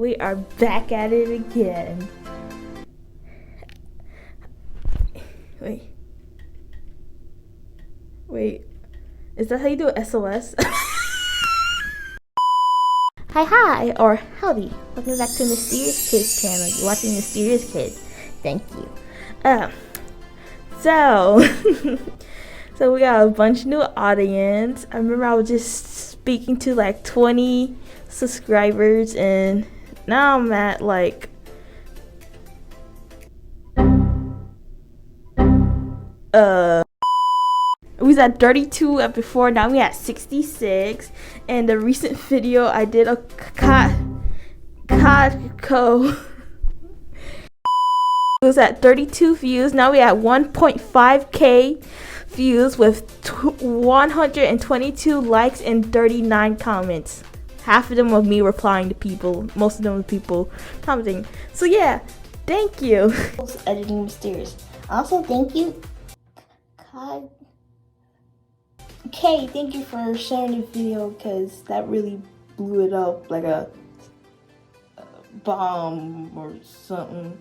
We are back at it again. Wait. Is that how you do SOS? Hi, or howdy. Welcome back to MysteriousKid's channel. You're watching MysteriousKid. Thank you. So we got a bunch of new audience. I remember I was just speaking to like 20 subscribers, and now I'm at like we was at 32 before, now we at 66. And the recent video I did a Kogito it was at 32 views. Now we at 1.5k views with 122 likes and 39 comments. Half of them of me replying to people, most of them were people commenting. So yeah, thank you. Editing Mysterious. Also thank you Okay, thank you for sharing the video, because that really blew it up like a bomb or something.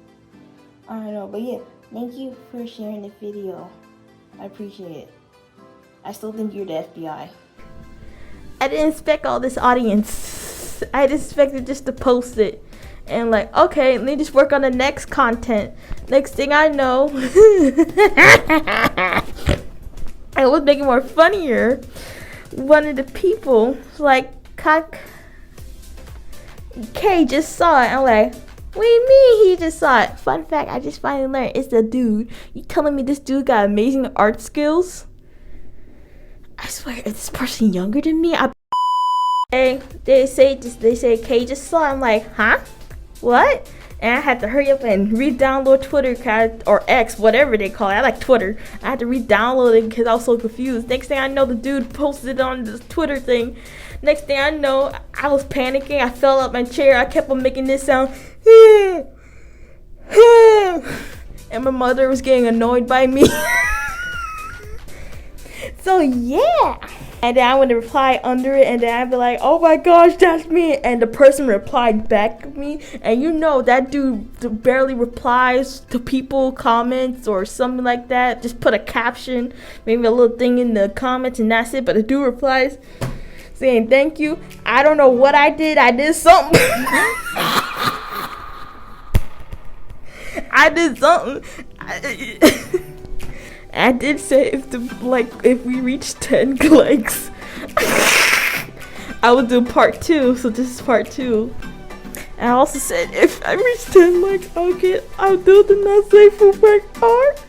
I don't know, but yeah, thank you for sharing the video. I appreciate it. I still think you're the FBI. I didn't expect all this audience. I just expected just to post it and like, okay, let me just work on the next content. Next thing I know, I was making more funnier. One of the people, like, K just saw it. I'm like, what do you mean he just saw it? Fun fact, I just finally learned it's the dude. You telling me this dude got amazing art skills? I swear, is this person younger than me? They say K just saw it. I'm like, huh? What? And I had to hurry up and re-download Twitter, or X, whatever they call it. I like Twitter. I had to re-download it because I was so confused. Next thing I know, the dude posted it on this Twitter thing. Next thing I know, I was panicking. I fell out my chair. I kept on making this sound. And my mother was getting annoyed by me. So yeah. And then I would reply under it, and then I'd be like, oh my gosh, that's me. And the person replied back to me. And you know that dude barely replies to people comments or something like that. Just put a caption, maybe a little thing in the comments, and that's it. But the dude replies saying thank you. I don't know what I did. I did something. I did something. I did say if we reach 10 likes, I will do part 2. So this is part 2. And I also said if I reach 10 likes, I'll do the not safe for work part.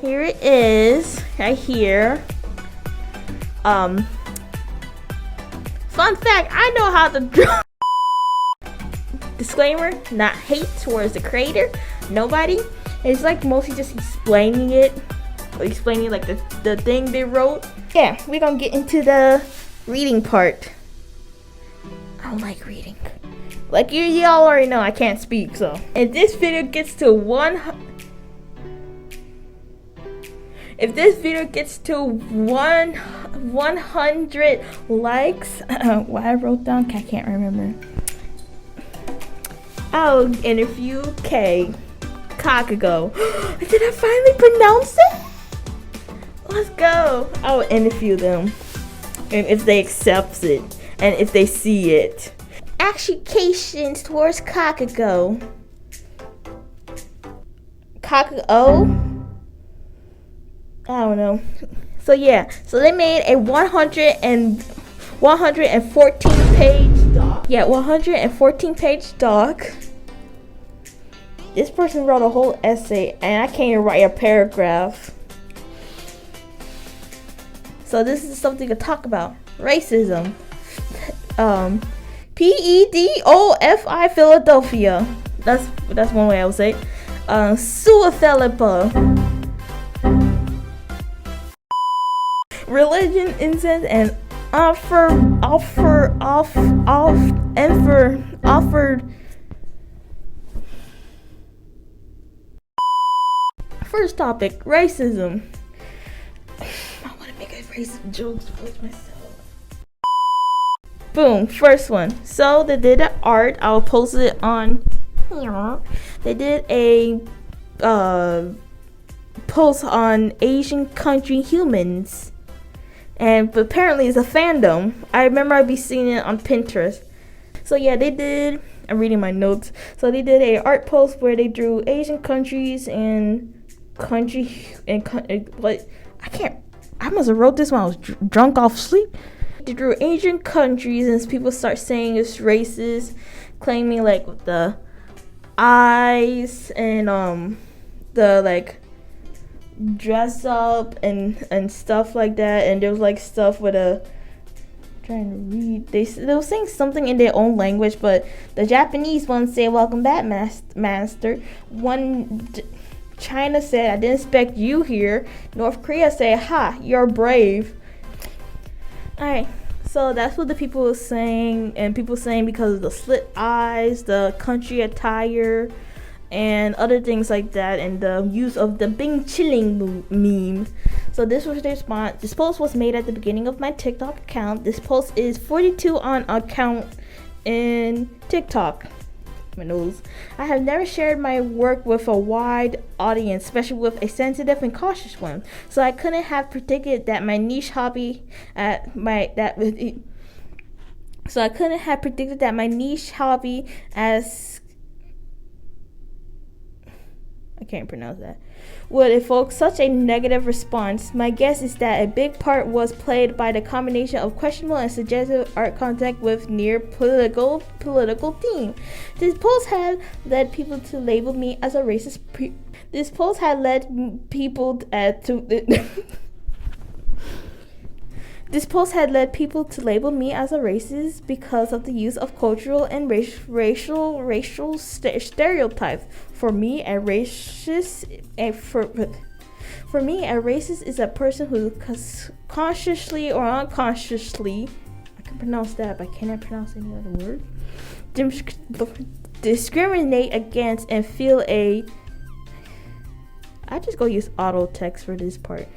Here it is, right here. Fun fact, I know how to draw. Disclaimer, not hate towards the creator, nobody. It's like mostly just explaining it, like the thing they wrote. Yeah, we're gonna get into the reading part. I don't like reading. Like y'all already know I can't speak, so. If this video gets to 100 likes, what I wrote down, I can't remember. I'll interview Kogito. Did I finally pronounce it? Let's go. I'll interview them. And if they accept it. And if they see it. Accusations towards Kogito. Kogito? I don't know. So yeah. So they made a 114 page doc. Yeah, 114 page doc. This person wrote a whole essay, and I can't even write a paragraph. So this is something to talk about. Racism. PEDOFI Philadelphia. That's one way I would say. Suicide. Religion, incense, and offered. First topic, racism. I want to make a racist jokes towards myself. boom, first one. So they did an art. I'll post it on here. They did a post on Asian country humans, and apparently it's a fandom. I remember I'd be seeing it on Pinterest. So yeah, they did. I'm reading my notes. So they did a art post where they drew Asian countries and what I must have wrote this when I was drunk off sleep. They drew Asian countries, and people start saying it's racist, claiming like the eyes and the like dress up and stuff like that. And there was like stuff with trying to read. They were saying something in their own language, but the Japanese one say "Welcome back, master." China said, "I didn't expect you here." North Korea said, "Ha, you're brave." Alright, so that's what the people were saying, and people saying because of the slit eyes, the country attire, and other things like that, and the use of the Bing Chilling meme. So this was their response. This post was made at the beginning of my TikTok account. This post is 42 on account in TikTok. My nose. I have never shared my work with a wide audience, especially with a sensitive and cautious one. So I couldn't have predicted that my niche hobby as I can't pronounce that would evoke such a negative response. My guess is that a big part was played by the combination of questionable and suggestive art content with near political theme. This post had led people to label me as a racist. This post had led people to label me as a racist because of the use of cultural and racial stereotypes. For me, a racist is a person who consciously or unconsciously, I can pronounce that, but I cannot pronounce any other word, discriminate against and feel I just go use auto text for this part.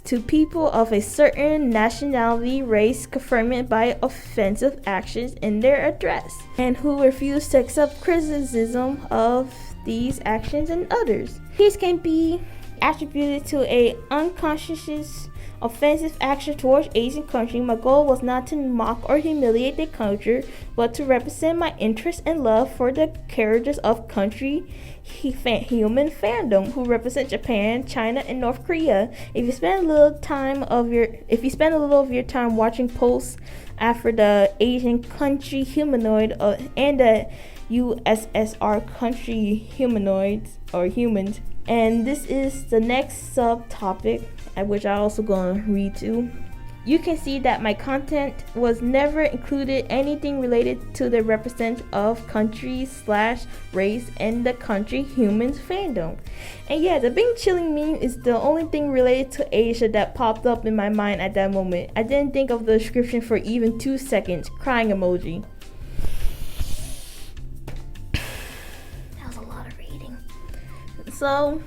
To people of a certain nationality, race, confirmed by offensive actions in their address, and who refuse to accept criticism of these actions and others. These can be attributed to a unconscious offensive action towards Asian country. My goal was not to mock or humiliate the culture, but to represent my interest and love for the characters of country human fandom who represent Japan, China, and North Korea. If you spend a little of your time watching posts after the Asian country humanoid and the USSR country humanoids or humans, and this is the next subtopic at which I also gonna read to. You can see that my content was never included anything related to the represent of country/race and the country humans fandom. And yeah, the Bing Chilling meme is the only thing related to Asia that popped up in my mind at that moment. I didn't think of the description for even 2 seconds. Crying emoji. That was a lot of reading. So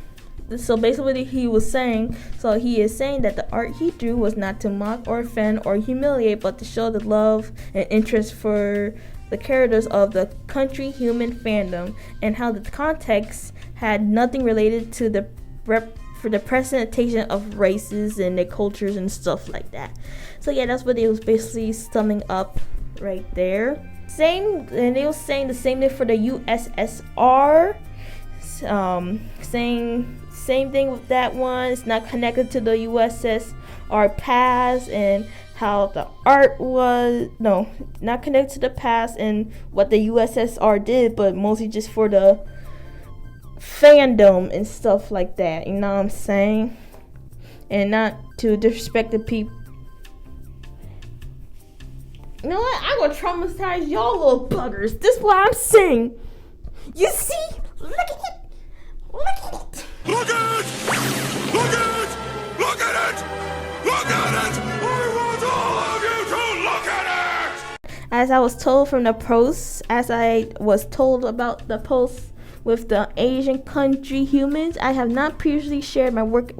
basically what he was saying, he is saying that the art he drew was not to mock or offend or humiliate, but to show the love and interest for the characters of the country human fandom, and how the context had nothing related to the presentation of races and their cultures and stuff like that. So yeah, that's what it was basically summing up right there. And they were saying the same thing for the USSR, saying same thing with that one. It's not connected to the USSR past, and how the art was not connected to the past and what the USSR did, but mostly just for the fandom and stuff like that. You know what I'm saying? And not to disrespect the people. You know what? I'm gonna traumatize y'all little buggers. This is what I'm saying. You see? Look at it. Look at it. Look at it! Look at it! Look at it! Look at it! I want all of you to look at it! As I was told from the post, as I was told about the post with the Asian country humans, I have not previously shared my work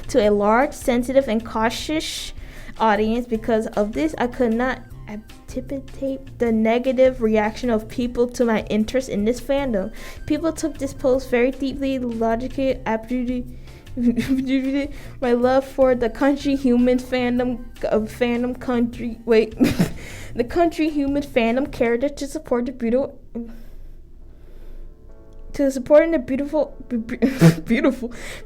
to a large, sensitive, and cautious audience. Because of this, I could not anticipate the negative reaction of people to my interest in this fandom. People took this post very deeply, logically, aptitude. My love for the country human fandom the country human fandom character to support the beautiful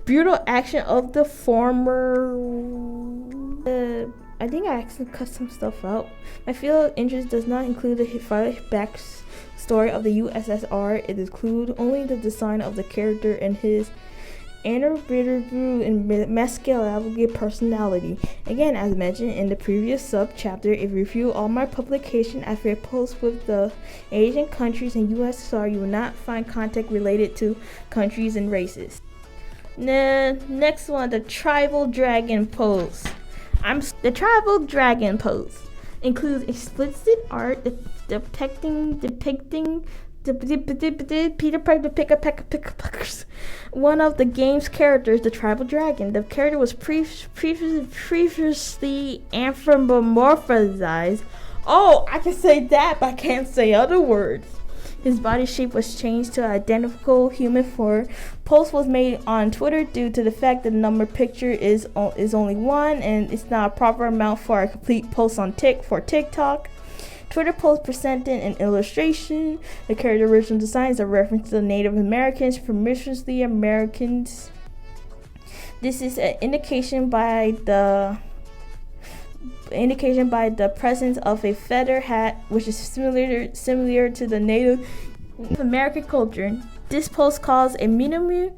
beautiful action of the former. I think I actually cut some stuff out. My field of interest does not include the backstory of the USSR. It includes only the design of the character and his and masculine personality. Again, as mentioned in the previous sub-chapter, if you review all my publication after posts with the Asian countries and USSR, you will not find content related to countries and races. Next one, the tribal dragon pose. The tribal dragon pose includes explicit art depicting Peter Piper Pickers, one of the game's characters, the tribal dragon. The character was previously anthropomorphized. Oh, I can say that, but I can't say other words. His body shape was changed to identical human form. Post was made on Twitter due to the fact that the number picture is only one, and it's not a proper amount for a complete post on TikTok. Twitter post presented an illustration. The character original design is a reference to the Native Americans, permissionlessly Americans. This is an indication by the presence of a feather hat, which is similar to the Native American culture. This post caused a minimum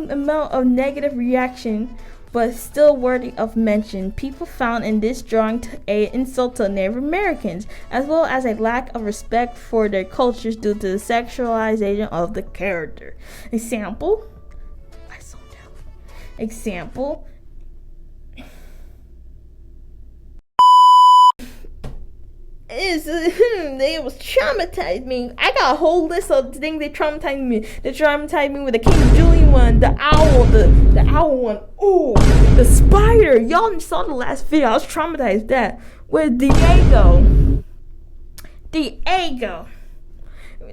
amount of negative reaction, but still worthy of mention. People found in this drawing an insult to Native Americans, as well as a lack of respect for their cultures due to the sexualization of the character. Example. They was traumatized me. I got a whole list of things they traumatized me. They traumatized me with the King Julian one, the owl, the owl one. Ooh, the spider. Y'all saw the last video. I was traumatized that with Diego.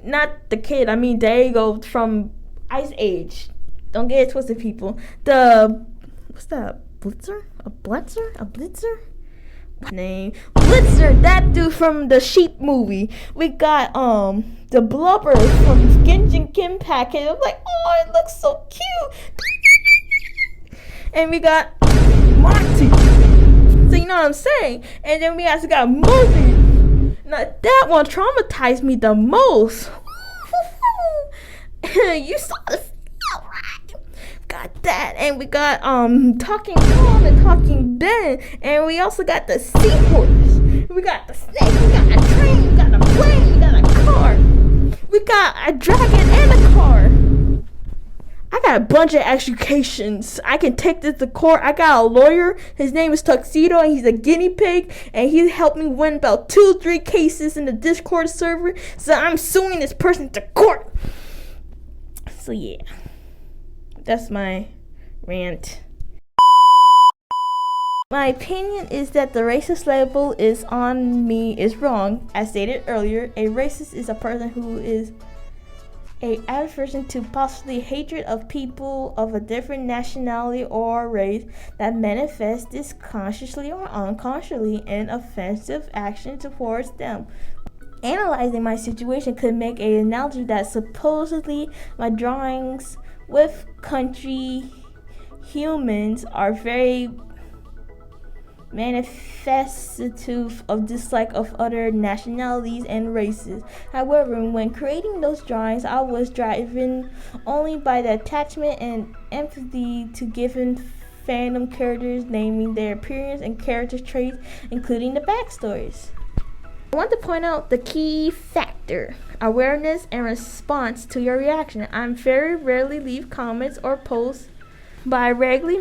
Not the kid. I mean Diego from Ice Age. Don't get it twisted, people. What's that? Blitzer? A Blitzer? Name Blitzer, that dude from the Sheep movie. We got the Blubber from Genshin Impact, and I'm like, oh, it looks so cute. And we got Monty, so you know what I'm saying. And then we also got Murphy. Now that one traumatized me the most. You saw the video, right? Got that, and we got Talking Paul and Talking Ben, and we also got the seahorse, we got the snake, we got a train, we got a plane, we got a car, we got a dragon and a car. I got a bunch of educations. I can take this to court. I got a lawyer, his name is Tuxedo, and he's a guinea pig, and he helped me win about 2-3 cases in the Discord server, so I'm suing this person to court. So yeah, that's my rant. My opinion is that the racist label is wrong. As stated earlier, a racist is a person who is a aversion to possibly hatred of people of a different nationality or race that manifests this consciously or unconsciously in offensive action towards them. Analyzing my situation could make an analogy that supposedly my drawings with country humans are very manifestative of dislike of other nationalities and races. However, when creating those drawings, I was driven only by the attachment and empathy to given fandom characters, naming their appearance and character traits, including the backstories. I want to point out the key factor: awareness and response to your reaction. I very rarely leave comments or posts, but I regularly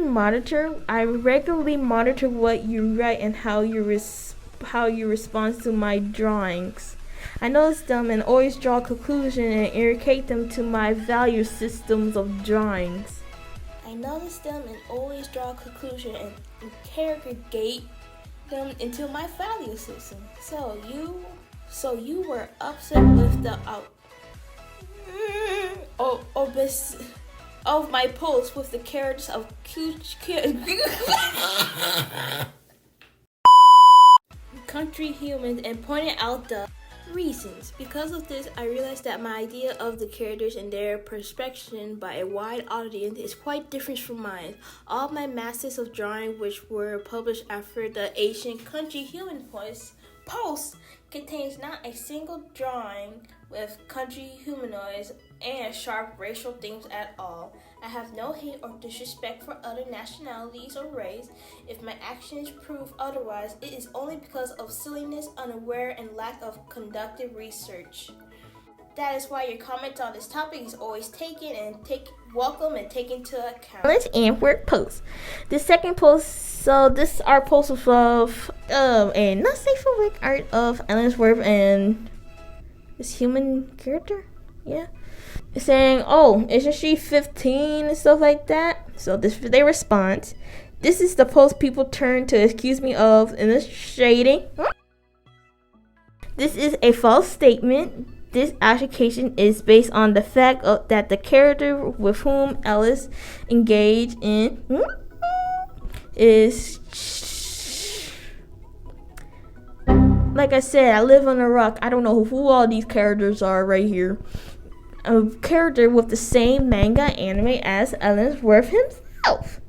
monitor what you write and how you respond to my drawings. I notice them and always draw a conclusion and irrigate them to my value systems of drawings. I notice them and always draw a conclusion and interrogate them into my value system. So you were upset with the of my post with the characters of country humans and pointed out the reasons. Because of this, I realized that my idea of the characters and their perception by a wide audience is quite different from mine. All my masters of drawing, which were published after the Asian country human post contains not a single drawing with country humanoids and sharp racial themes at all. I have no hate or disrespect for other nationalities or race. If my actions prove otherwise, it is only because of silliness, unaware, and lack of conducted research. That is why your comments on this topic is always welcome and taken into account. Let's end work post. The second post, so this art post of a not safe for work art of Ellensworth and this human character. Yeah. It's saying, oh, isn't she 15 and stuff like that? So this is their response. This is the post people turn to accuse me of illustrating. This is a false statement. This accusation is based on the fact that the character with whom Ellis engaged in is, like I said, I live on a rock. I don't know who all these characters are right here. A character with the same manga anime as Ellensworth himself.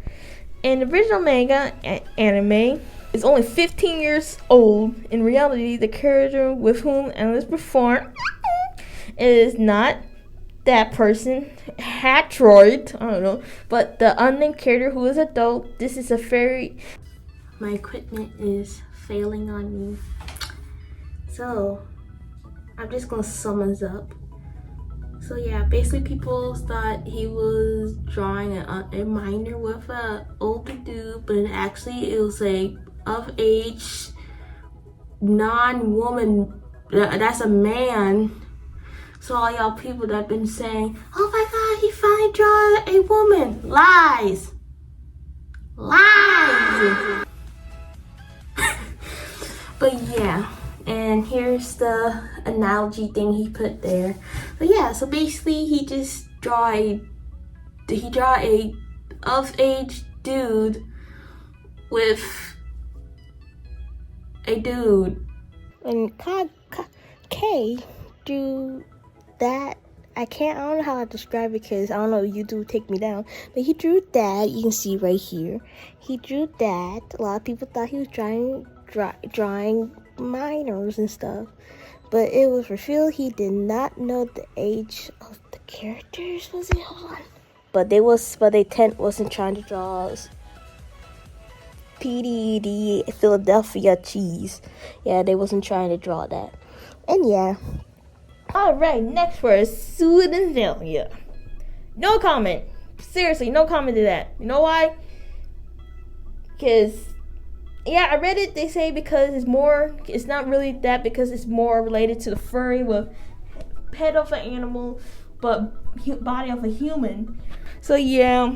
In the original manga anime is only 15 years old. In reality, the character with whom Ellis performed is not that person, Hatroid, I don't know, but the unnamed character who is adult. This is a very... My equipment is failing on me. So, I'm just gonna sum this up. So yeah, basically people thought he was drawing a minor with an older dude, but actually it was a of age non-woman, that's a man. So all y'all people that have been saying, oh my god, he finally drew a woman. Lies. Lies. But yeah, and here's the analogy thing he put there. But yeah, so basically he just draw a of age dude with a dude. And K drew that. I don't know how to describe it because I don't know, YouTube take me down. But he drew that, you can see right here. He drew that. A lot of people thought he was drawing minors and stuff. But it was revealed he did not know the age of the characters. Was it? Hold on. But they wasn't trying to draw PDD Philadelphia cheese. Yeah, they wasn't trying to draw that. And yeah. Alright, next for Sudanville. No comment. Seriously, no comment to that. You know why? Because, yeah, I read it. They say because it's not really that, because it's more related to the furry with head of an animal, but body of a human. So, yeah,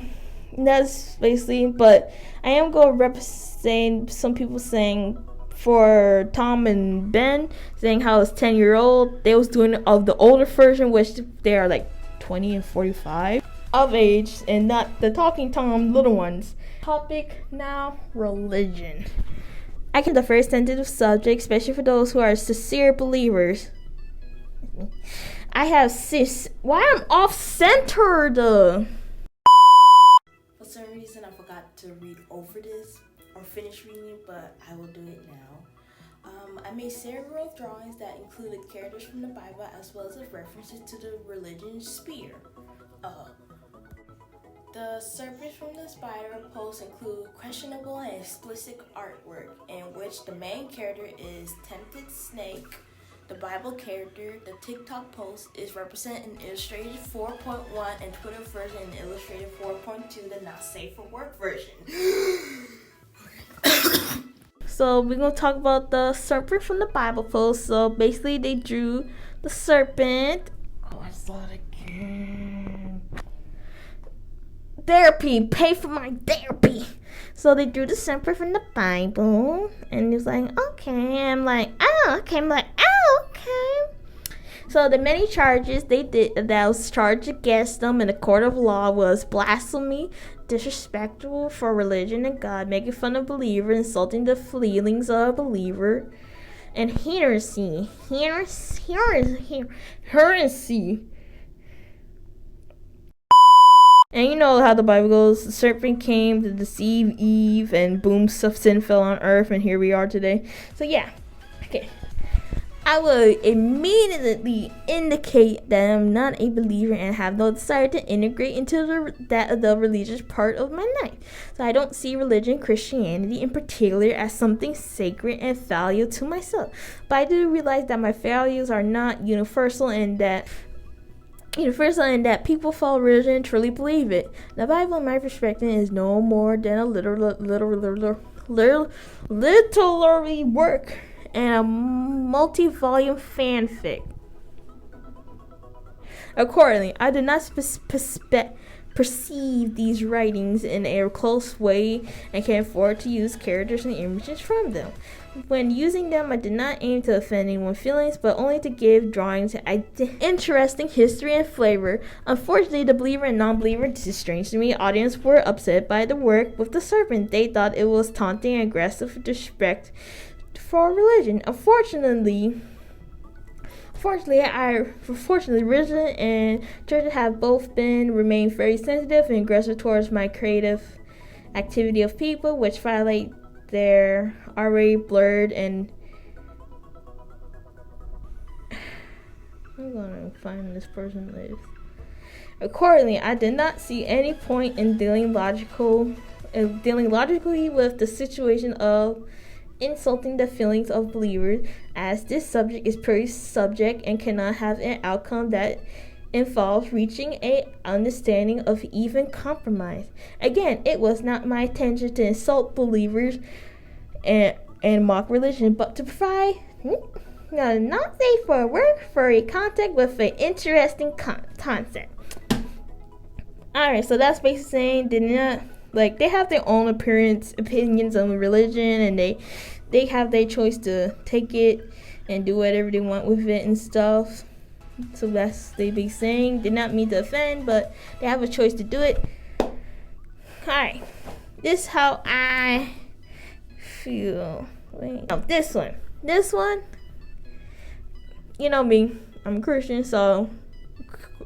that's basically, but I am going to represent some people saying, for Tom and Ben, saying how it's 10-year-old. They was doing it of the older version, which they are like 20 and 45 of age, and not the Talking Tom little ones. Topic now, religion. I can the first sensitive subject, especially for those who are sincere believers. I have why I'm off-centered? For some reason, I forgot to read over this or finish reading it, but I will do it now. I made several drawings that included characters from the Bible as well as references to the religion spear. The serpents from the spider post include questionable and explicit artwork in which the main character is Tempted Snake. The Bible character, the TikTok post, is represented in Illustrated 4.1 and Twitter version in Illustrated 4.2, the not safe for work version. So we're gonna talk about the serpent from the Bible post. So basically, they drew the serpent. Oh, I saw it again. Therapy, pay for my therapy. So they drew the serpent from the Bible, and he was like, okay. I'm like, oh, okay. I'm like, oh, okay. So the many charges that was charged against them in a court of law was blasphemy, disrespectful for religion and God, making fun of believer, insulting the feelings of a believer, and heresy. And you know how the Bible goes, the serpent came to deceive Eve, and boom, sin fell on earth, and here we are today. So yeah, okay. I will immediately indicate that I'm not a believer and have no desire to integrate into the religious part of my life. So I don't see religion, Christianity in particular, as something sacred and valuable to myself. But I do realize that my values are not universal and that people follow religion and truly believe it. The Bible, in my perspective, is no more than a literary work and a multi-volume fanfic. Accordingly, I did not perceive these writings in a close way and can afford to use characters and images from them. When using them, I did not aim to offend anyone's feelings, but only to give drawings interesting history and flavor. Unfortunately, the believer and non-believer, this is strange to me, audience were upset by the work with the serpent. They thought it was taunting and aggressive disrespect for religion. Unfortunately, religion and church have both remained very sensitive and aggressive towards my creative activity of people, which violate their already blurred and I'm gonna find this person lives. Accordingly, I did not see any point in dealing logically with the situation of insulting the feelings of believers, as this subject is purely subject and cannot have an outcome that involves reaching a understanding of even compromise. Again, it was not my intention to insult believers and mock religion, but to provide not safe for work for a contact with an interesting concept. Alright, so that's basically saying they have their own opinions on religion, and they have their choice to take it and do whatever they want with it and stuff. So that's they be saying. Did not mean to offend, but they have a choice to do it. Alright, this is how I feel. This one. You know me, I'm a Christian, so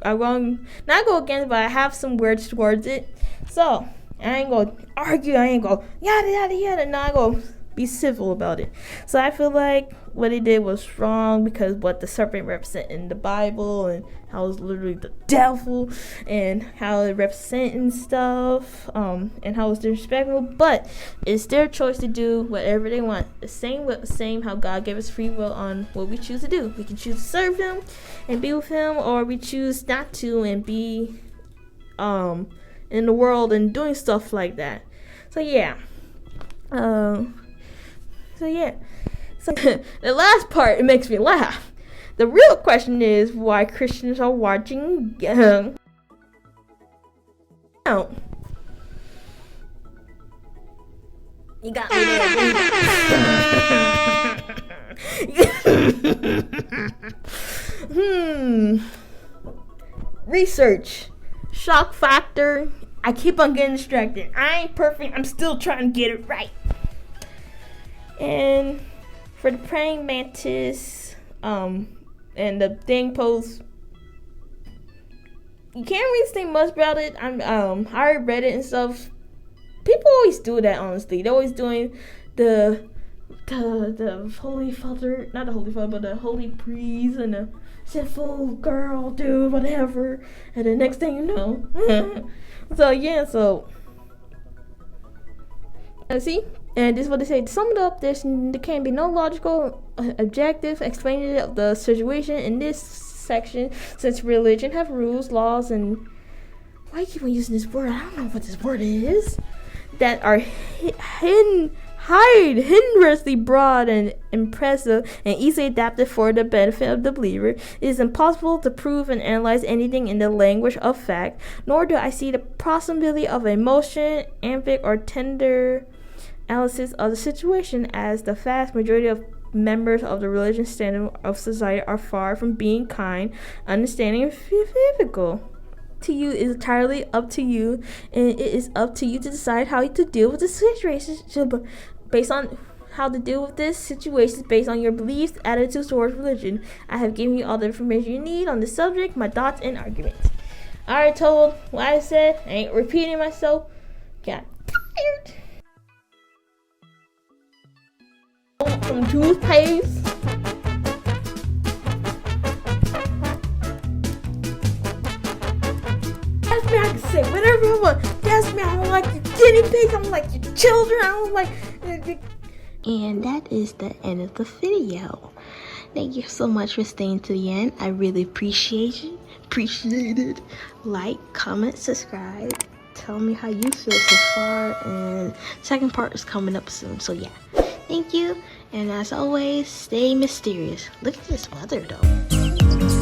I won't not go against, but I have some words towards it. So I ain't gonna argue, I ain't gonna yada yada yada, no, I go be civil about it. So I feel like what he did was wrong, because what the serpent represents in the Bible and how it's literally the devil and how it represents and stuff, and how it's disrespectful, but it's their choice to do whatever they want. The same how God gave us free will on what we choose to do. We can choose to serve him and be with him, or we choose not to and be in the world and doing stuff like that. So the last part, it makes me laugh. The real question is why Christians are watching out. You got me there. Research. Shock factor. I keep on getting distracted. I ain't perfect. I'm still trying to get it right. And for the praying mantis, and the thing post, you can't really say much about it. I already read it and stuff. People always do that, honestly. They're always doing the holy father, not the holy father, but the holy priest and the sinful girl, dude, whatever. And the next thing you know, so see. And this is what they say. To sum it up, there can be no logical, objective explanation of the situation in this section, since religion have rules, laws, and why do you keep on using this word? I don't know what this word is. That are height, hideously broad and impressive, and easily adapted for the benefit of the believer. It is impossible to prove and analyze anything in the language of fact, nor do I see the possibility of emotion, empathic, or tender analysis of the situation, as the vast majority of members of the religious standard of society are far from being kind, understanding, and physical. To you is entirely up to you, and it is up to you to decide how to deal with the situation based on how to deal with this situation based on your beliefs, attitudes towards religion. I have given you all the information you need on the subject, my thoughts and arguments. I already told what I said. I ain't repeating myself. Got tired. Some toothpaste. That's me, I can say whatever I want. That's me, I don't like your guinea pigs. I don't like your children. I don't like. And that is the end of the video. Thank you so much for staying to the end. I really appreciate it. Like, comment, subscribe. Tell me how you feel so far. And second part is coming up soon. So yeah, thank you. And as always, stay mysterious. Look at this weather though.